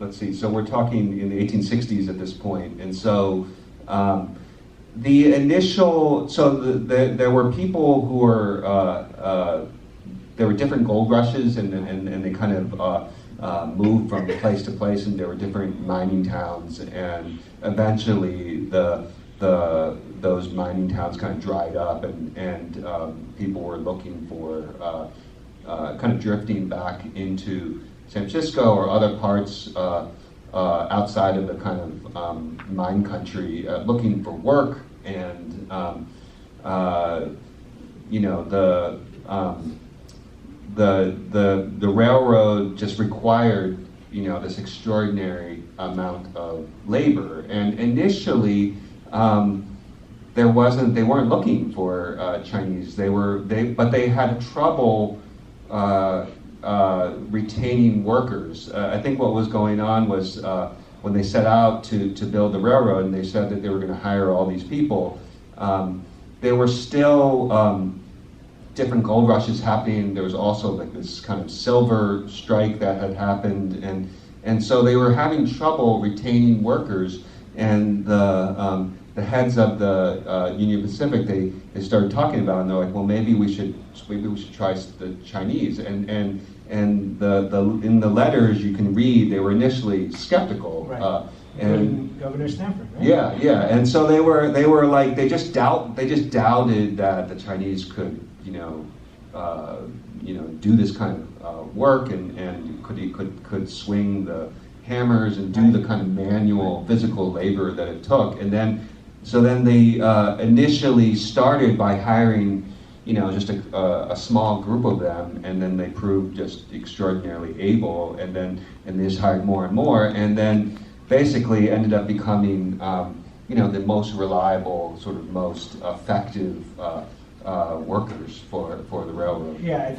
let's see, so we're talking in the 1860s at this point, and so the initial, so there were people who were, there were different gold rushes, and they kind of moved from place to place, and there were different mining towns, and eventually those mining towns kind of dried up, and people were looking for kind of drifting back into San Francisco or other parts outside of the kind of mine country, looking for work, and you know, the railroad just required, you know, this extraordinary amount of labor, and initially they weren't looking for Chinese. But they had trouble retaining workers. I think what was going on was when they set out to build the railroad, and they said that they were going to hire all these people, there were still different gold rushes happening. There was also like this kind of silver strike that had happened, and so they were having trouble retaining workers. And the heads of the Union Pacific, they started talking about it, and they're like, well, maybe we should try the Chinese. And in the letters you can read, they were initially skeptical. Right. And Governor Stanford, right? Yeah, and so they were like, they just doubted that the Chinese could, do this kind of work, and could swing the hammers and do the kind of manual physical labor that it took. And then they initially started by hiring, just a small group of them, and then they proved just extraordinarily able, and they just hired more and more, and then basically ended up becoming the most reliable, sort of most effective workers for the railroad. Yeah, I think